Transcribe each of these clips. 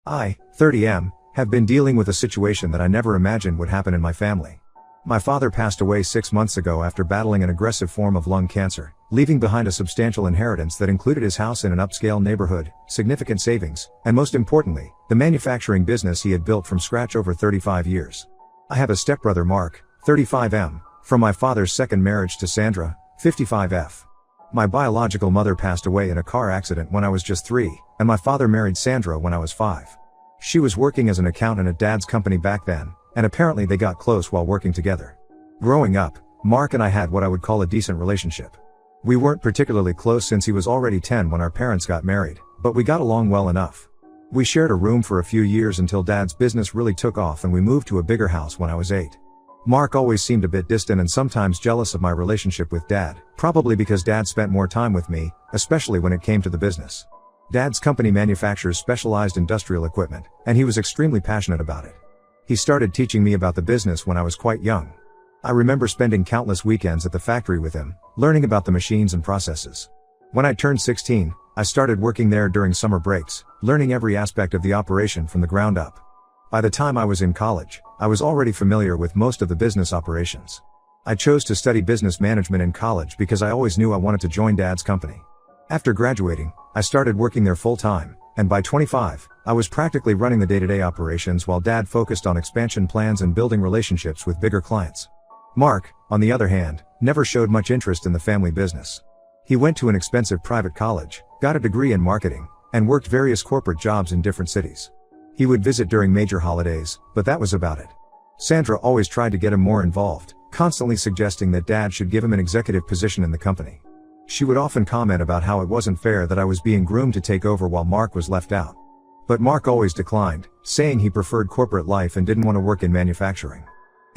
I, 30M, have been dealing with a situation that I never imagined would happen in my family. My father passed away 6 months ago after battling an aggressive form of lung cancer, leaving behind a substantial inheritance that included his house in an upscale neighborhood, significant savings, and most importantly, the manufacturing business he had built from scratch over 35 years. I have a stepbrother Mark, 35M, from my father's second marriage to Sandra, 55F. My biological mother passed away in a car accident when I was just 3, and my father married Sandra when I was 5. She was working as an accountant at Dad's company back then, and apparently they got close while working together. Growing up, Mark and I had what I would call a decent relationship. We weren't particularly close since he was already 10 when our parents got married, but we got along well enough. We shared a room for a few years until Dad's business really took off and we moved to a bigger house when I was 8. Mark always seemed a bit distant and sometimes jealous of my relationship with Dad, probably because Dad spent more time with me, especially when it came to the business. Dad's company manufactures specialized industrial equipment, and he was extremely passionate about it. He started teaching me about the business when I was quite young. I remember spending countless weekends at the factory with him, learning about the machines and processes. When I turned 16, I started working there during summer breaks, learning every aspect of the operation from the ground up. By the time I was in college, I was already familiar with most of the business operations. I chose to study business management in college because I always knew I wanted to join Dad's company. After graduating, I started working there full-time, and by 25, I was practically running the day-to-day operations while Dad focused on expansion plans and building relationships with bigger clients. Mark, on the other hand, never showed much interest in the family business. He went to an expensive private college, got a degree in marketing, and worked various corporate jobs in different cities. He would visit during major holidays, but that was about it. Sandra always tried to get him more involved, constantly suggesting that Dad should give him an executive position in the company. She would often comment about how it wasn't fair that I was being groomed to take over while Mark was left out. But Mark always declined, saying he preferred corporate life and didn't want to work in manufacturing.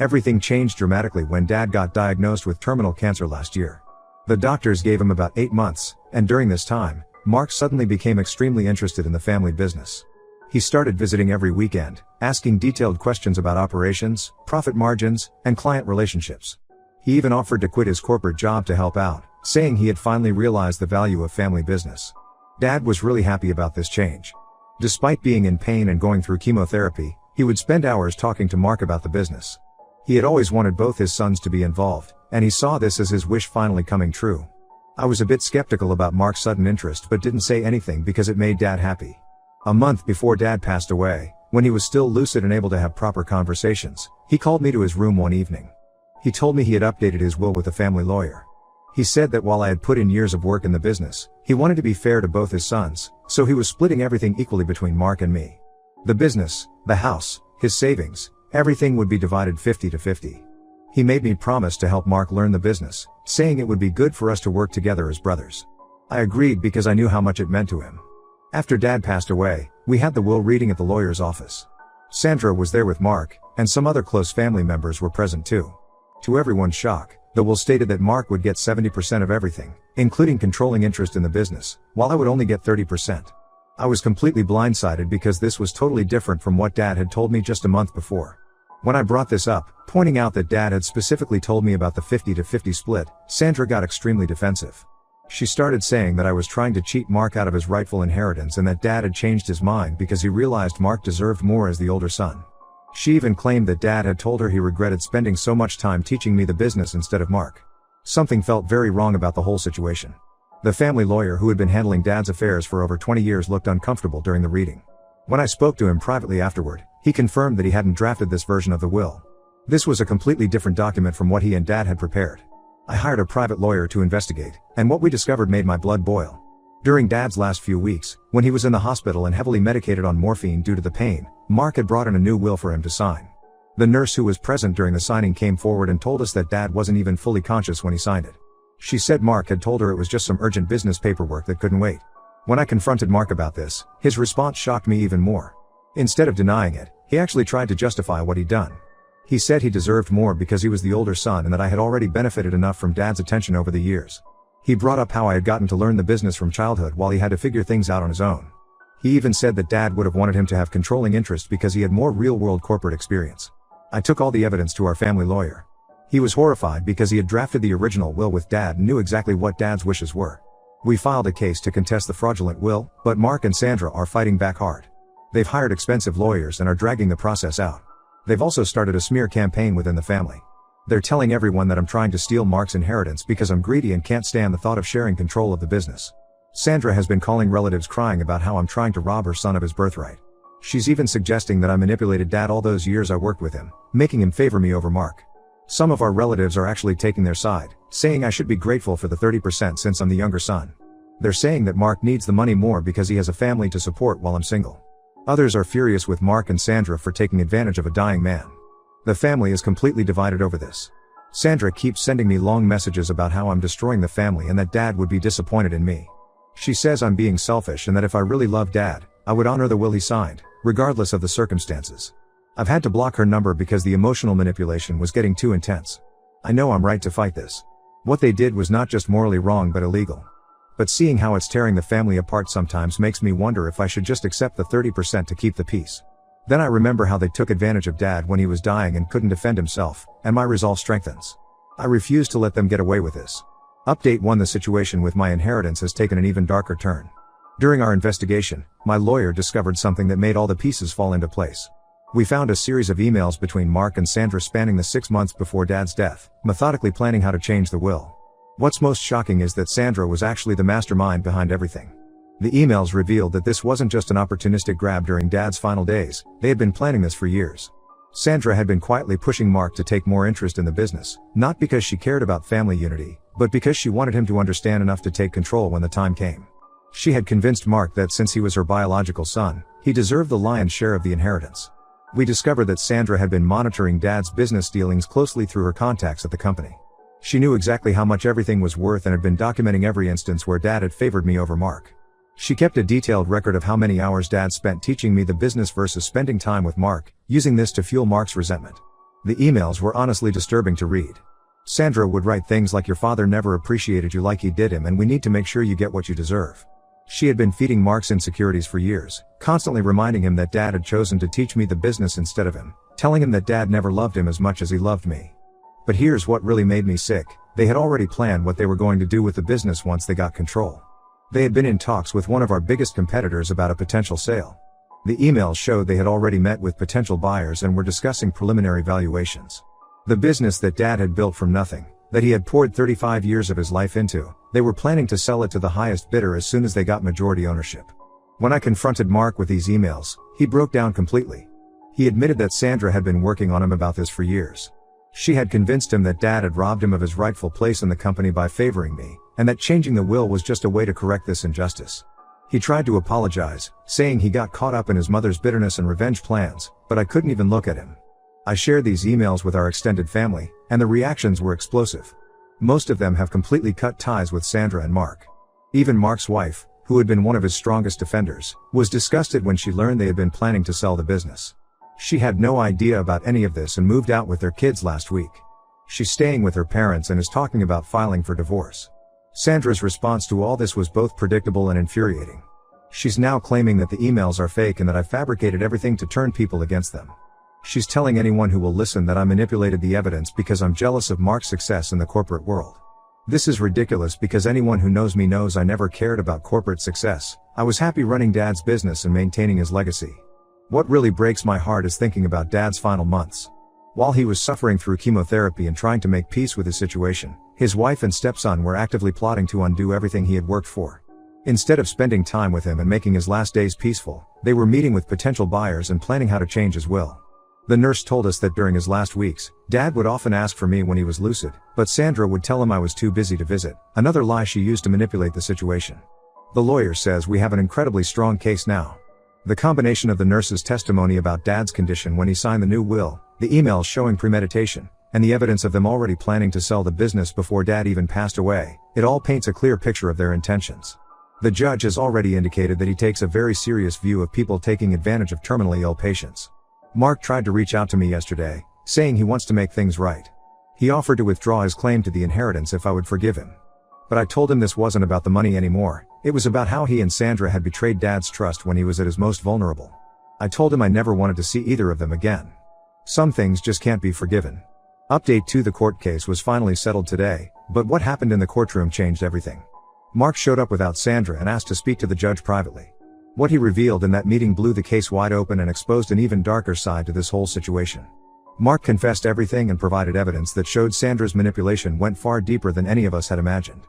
Everything changed dramatically when Dad got diagnosed with terminal cancer last year. The doctors gave him about 8 months, and during this time, Mark suddenly became extremely interested in the family business. He started visiting every weekend, asking detailed questions about operations, profit margins, and client relationships. He even offered to quit his corporate job to help out, saying he had finally realized the value of family business. Dad was really happy about this change. Despite being in pain and going through chemotherapy, he would spend hours talking to Mark about the business. He had always wanted both his sons to be involved, and he saw this as his wish finally coming true. I was a bit skeptical about Mark's sudden interest but didn't say anything because it made Dad happy. A month before Dad passed away, when he was still lucid and able to have proper conversations, he called me to his room one evening. He told me he had updated his will with a family lawyer. He said that while I had put in years of work in the business, he wanted to be fair to both his sons, so he was splitting everything equally between Mark and me. The business, the house, his savings, everything would be divided 50-50. He made me promise to help Mark learn the business, saying it would be good for us to work together as brothers. I agreed because I knew how much it meant to him. After Dad passed away, we had the will reading at the lawyer's office. Sandra was there with Mark, and some other close family members were present too. To everyone's shock, the will stated that Mark would get 70% of everything, including controlling interest in the business, while I would only get 30%. I was completely blindsided because this was totally different from what Dad had told me just a month before. When I brought this up, pointing out that Dad had specifically told me about the 50-50 split, Sandra got extremely defensive. She started saying that I was trying to cheat Mark out of his rightful inheritance and that Dad had changed his mind because he realized Mark deserved more as the older son. She even claimed that Dad had told her he regretted spending so much time teaching me the business instead of Mark. Something felt very wrong about the whole situation. The family lawyer who had been handling Dad's affairs for over 20 years looked uncomfortable during the reading. When I spoke to him privately afterward, he confirmed that he hadn't drafted this version of the will. This was a completely different document from what he and Dad had prepared. I hired a private lawyer to investigate, and what we discovered made my blood boil. During Dad's last few weeks, when he was in the hospital and heavily medicated on morphine due to the pain, Mark had brought in a new will for him to sign. The nurse who was present during the signing came forward and told us that Dad wasn't even fully conscious when he signed it. She said Mark had told her it was just some urgent business paperwork that couldn't wait. When I confronted Mark about this, his response shocked me even more. Instead of denying it, he actually tried to justify what he'd done. He said he deserved more because he was the older son and that I had already benefited enough from Dad's attention over the years. He brought up how I had gotten to learn the business from childhood while he had to figure things out on his own. He even said that Dad would have wanted him to have controlling interest because he had more real-world corporate experience. I took all the evidence to our family lawyer. He was horrified because he had drafted the original will with Dad and knew exactly what Dad's wishes were. We filed a case to contest the fraudulent will, but Mark and Sandra are fighting back hard. They've hired expensive lawyers and are dragging the process out. They've also started a smear campaign within the family. They're telling everyone that I'm trying to steal Mark's inheritance because I'm greedy and can't stand the thought of sharing control of the business. Sandra has been calling relatives crying about how I'm trying to rob her son of his birthright. She's even suggesting that I manipulated Dad all those years I worked with him, making him favor me over Mark. Some of our relatives are actually taking their side, saying I should be grateful for the 30% since I'm the younger son. They're saying that Mark needs the money more because he has a family to support while I'm single. Others are furious with Mark and Sandra for taking advantage of a dying man. The family is completely divided over this. Sandra keeps sending me long messages about how I'm destroying the family and that Dad would be disappointed in me. She says I'm being selfish and that if I really loved Dad, I would honor the will he signed, regardless of the circumstances. I've had to block her number because the emotional manipulation was getting too intense. I know I'm right to fight this. What they did was not just morally wrong but illegal. But seeing how it's tearing the family apart sometimes makes me wonder if I should just accept the 30% to keep the peace. Then I remember how they took advantage of Dad when he was dying and couldn't defend himself, and my resolve strengthens. I refuse to let them get away with this. Update 1: The situation with my inheritance has taken an even darker turn. During our investigation, my lawyer discovered something that made all the pieces fall into place. We found a series of emails between Mark and Sandra spanning the 6 months before Dad's death, methodically planning how to change the will. What's most shocking is that Sandra was actually the mastermind behind everything. The emails revealed that this wasn't just an opportunistic grab during Dad's final days, they had been planning this for years. Sandra had been quietly pushing Mark to take more interest in the business, not because she cared about family unity, but because she wanted him to understand enough to take control when the time came. She had convinced Mark that since he was her biological son, he deserved the lion's share of the inheritance. We discovered that Sandra had been monitoring Dad's business dealings closely through her contacts at the company. She knew exactly how much everything was worth and had been documenting every instance where Dad had favored me over Mark. She kept a detailed record of how many hours Dad spent teaching me the business versus spending time with Mark, using this to fuel Mark's resentment. The emails were honestly disturbing to read. Sandra would write things like, "Your father never appreciated you like he did him, and we need to make sure you get what you deserve." She had been feeding Mark's insecurities for years, constantly reminding him that Dad had chosen to teach me the business instead of him, telling him that Dad never loved him as much as he loved me. But here's what really made me sick: they had already planned what they were going to do with the business once they got control. They had been in talks with one of our biggest competitors about a potential sale. The emails showed they had already met with potential buyers and were discussing preliminary valuations. The business that Dad had built from nothing, that he had poured 35 years of his life into, they were planning to sell it to the highest bidder as soon as they got majority ownership. When I confronted Mark with these emails, he broke down completely. He admitted that Sandra had been working on him about this for years. She had convinced him that Dad had robbed him of his rightful place in the company by favoring me, and that changing the will was just a way to correct this injustice. He tried to apologize, saying he got caught up in his mother's bitterness and revenge plans, but I couldn't even look at him. I shared these emails with our extended family, and the reactions were explosive. Most of them have completely cut ties with Sandra and Mark. Even Mark's wife, who had been one of his strongest defenders, was disgusted when she learned they had been planning to sell the business. She had no idea about any of this and moved out with their kids last week. She's staying with her parents and is talking about filing for divorce. Sandra's response to all this was both predictable and infuriating. She's now claiming that the emails are fake and that I fabricated everything to turn people against them. She's telling anyone who will listen that I manipulated the evidence because I'm jealous of Mark's success in the corporate world. This is ridiculous because anyone who knows me knows I never cared about corporate success. I was happy running Dad's business and maintaining his legacy. What really breaks my heart is thinking about Dad's final months. While he was suffering through chemotherapy and trying to make peace with his situation, his wife and stepson were actively plotting to undo everything he had worked for. Instead of spending time with him and making his last days peaceful, they were meeting with potential buyers and planning how to change his will. The nurse told us that during his last weeks, Dad would often ask for me when he was lucid, but Sandra would tell him I was too busy to visit, another lie she used to manipulate the situation. The lawyer says we have an incredibly strong case now. The combination of the nurse's testimony about Dad's condition when he signed the new will, the emails showing premeditation, and the evidence of them already planning to sell the business before Dad even passed away, it all paints a clear picture of their intentions. The judge has already indicated that he takes a very serious view of people taking advantage of terminally ill patients. Mark tried to reach out to me yesterday, saying he wants to make things right. He offered to withdraw his claim to the inheritance if I would forgive him. But I told him this wasn't about the money anymore, it was about how he and Sandra had betrayed Dad's trust when he was at his most vulnerable. I told him I never wanted to see either of them again. Some things just can't be forgiven. Update 2: The court case was finally settled today, but what happened in the courtroom changed everything. Mark showed up without Sandra and asked to speak to the judge privately. What he revealed in that meeting blew the case wide open and exposed an even darker side to this whole situation. Mark confessed everything and provided evidence that showed Sandra's manipulation went far deeper than any of us had imagined.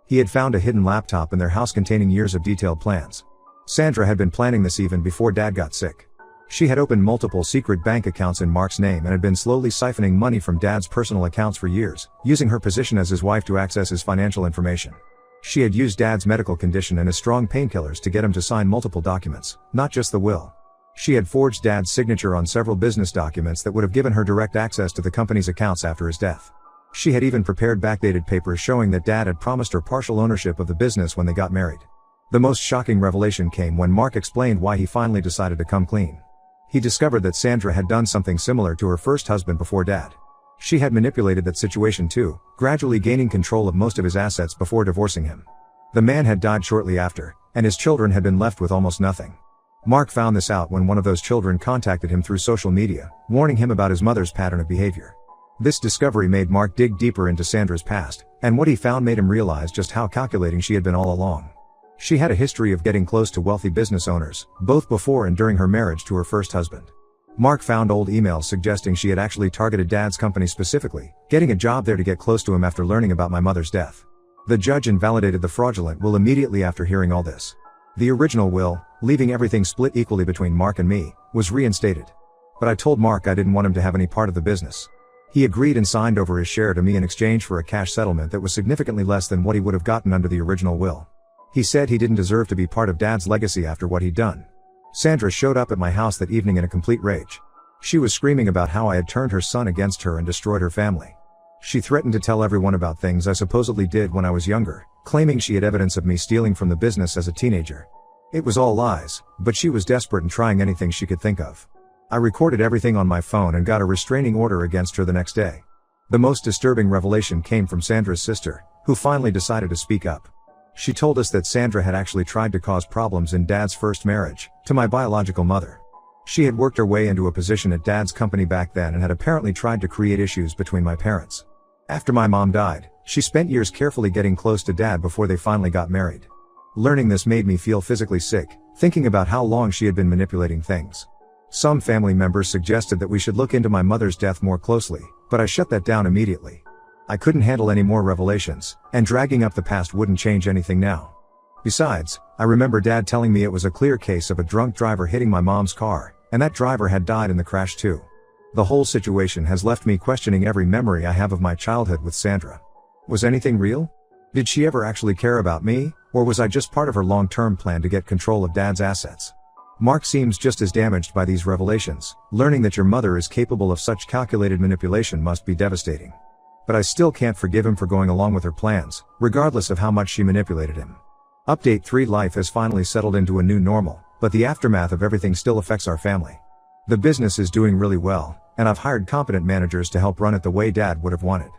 He had found a hidden laptop in their house containing years of detailed plans. Sandra had been planning this even before Dad got sick. She had opened multiple secret bank accounts in Mark's name and had been slowly siphoning money from Dad's personal accounts for years, using her position as his wife to access his financial information. She had used Dad's medical condition and his strong painkillers to get him to sign multiple documents, not just the will. She had forged Dad's signature on several business documents that would have given her direct access to the company's accounts after his death. She had even prepared backdated papers showing that Dad had promised her partial ownership of the business when they got married. The most shocking revelation came when Mark explained why he finally decided to come clean. He discovered that Sandra had done something similar to her first husband before Dad. She had manipulated that situation too, gradually gaining control of most of his assets before divorcing him. The man had died shortly after, and his children had been left with almost nothing. Mark found this out when one of those children contacted him through social media, warning him about his mother's pattern of behavior. This discovery made Mark dig deeper into Sandra's past, and what he found made him realize just how calculating she had been all along. She had a history of getting close to wealthy business owners, both before and during her marriage to her first husband. Mark found old emails suggesting she had actually targeted Dad's company specifically, getting a job there to get close to him after learning about my mother's death. The judge invalidated the fraudulent will immediately after hearing all this. The original will, leaving everything split equally between Mark and me, was reinstated. But I told Mark I didn't want him to have any part of the business. He agreed and signed over his share to me in exchange for a cash settlement that was significantly less than what he would have gotten under the original will. He said he didn't deserve to be part of Dad's legacy after what he'd done. Sandra showed up at my house that evening in a complete rage. She was screaming about how I had turned her son against her and destroyed her family. She threatened to tell everyone about things I supposedly did when I was younger, claiming she had evidence of me stealing from the business as a teenager. It was all lies, but she was desperate and trying anything she could think of. I recorded everything on my phone and got a restraining order against her the next day. The most disturbing revelation came from Sandra's sister, who finally decided to speak up. She told us that Sandra had actually tried to cause problems in Dad's first marriage, to my biological mother. She had worked her way into a position at Dad's company back then and had apparently tried to create issues between my parents. After my mom died, she spent years carefully getting close to Dad before they finally got married. Learning this made me feel physically sick, thinking about how long she had been manipulating things. Some family members suggested that we should look into my mother's death more closely, but I shut that down immediately. I couldn't handle any more revelations, and dragging up the past wouldn't change anything now. Besides, I remember Dad telling me it was a clear case of a drunk driver hitting my mom's car, and that driver had died in the crash too. The whole situation has left me questioning every memory I have of my childhood with Sandra. Was anything real? Did she ever actually care about me, or was I just part of her long-term plan to get control of Dad's assets? Mark seems just as damaged by these revelations. Learning that your mother is capable of such calculated manipulation must be devastating. But I still can't forgive him for going along with her plans, regardless of how much she manipulated him. Update 3: Life has finally settled into a new normal, but the aftermath of everything still affects our family. The business is doing really well, and I've hired competent managers to help run it the way Dad would have wanted.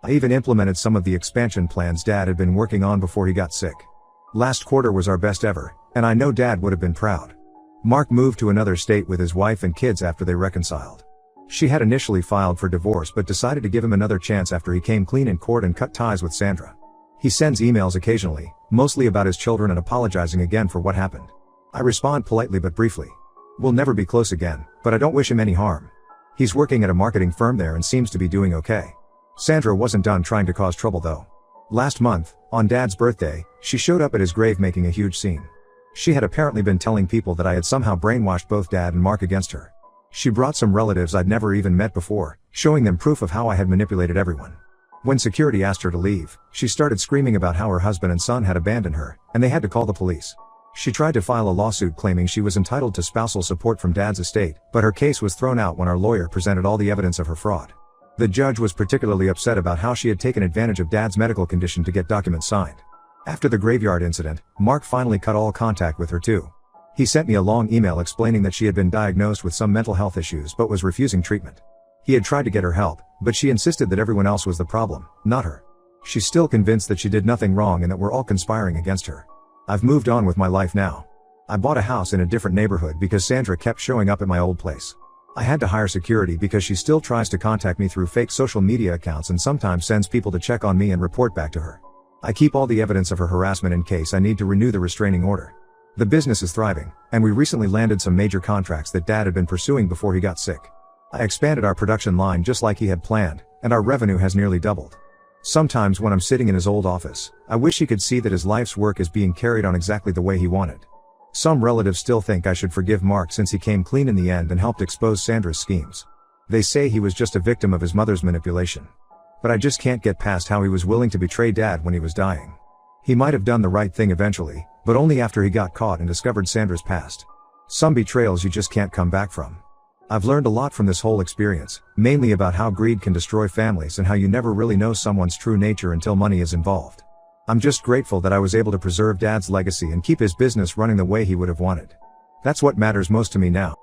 I even implemented some of the expansion plans Dad had been working on before he got sick. Last quarter was our best ever, and I know Dad would have been proud. Mark moved to another state with his wife and kids after they reconciled. She had initially filed for divorce but decided to give him another chance after he came clean in court and cut ties with Sandra. He sends emails occasionally, mostly about his children and apologizing again for what happened. I respond politely but briefly. We'll never be close again, but I don't wish him any harm. He's working at a marketing firm there and seems to be doing okay. Sandra wasn't done trying to cause trouble though. Last month, on Dad's birthday, she showed up at his grave making a huge scene. She had apparently been telling people that I had somehow brainwashed both Dad and Mark against her. She brought some relatives I'd never even met before, showing them proof of how I had manipulated everyone. When security asked her to leave, she started screaming about how her husband and son had abandoned her, and they had to call the police. She tried to file a lawsuit claiming she was entitled to spousal support from Dad's estate, but her case was thrown out when our lawyer presented all the evidence of her fraud. The judge was particularly upset about how she had taken advantage of Dad's medical condition to get documents signed. After the graveyard incident, Mark finally cut all contact with her too. He sent me a long email explaining that she had been diagnosed with some mental health issues but was refusing treatment. He had tried to get her help, but she insisted that everyone else was the problem, not her. She's still convinced that she did nothing wrong and that we're all conspiring against her. I've moved on with my life now. I bought a house in a different neighborhood because Sandra kept showing up at my old place. I had to hire security because she still tries to contact me through fake social media accounts and sometimes sends people to check on me and report back to her. I keep all the evidence of her harassment in case I need to renew the restraining order. The business is thriving, and we recently landed some major contracts that Dad had been pursuing before he got sick. I expanded our production line just like he had planned, and our revenue has nearly doubled. Sometimes when I'm sitting in his old office, I wish he could see that his life's work is being carried on exactly the way he wanted. Some relatives still think I should forgive Mark since he came clean in the end and helped expose Sandra's schemes. They say he was just a victim of his mother's manipulation. But I just can't get past how he was willing to betray Dad when he was dying. He might have done the right thing eventually, but only after he got caught and discovered Sandra's past. Some betrayals you just can't come back from. I've learned a lot from this whole experience, mainly about how greed can destroy families and how you never really know someone's true nature until money is involved. I'm just grateful that I was able to preserve Dad's legacy and keep his business running the way he would have wanted. That's what matters most to me now.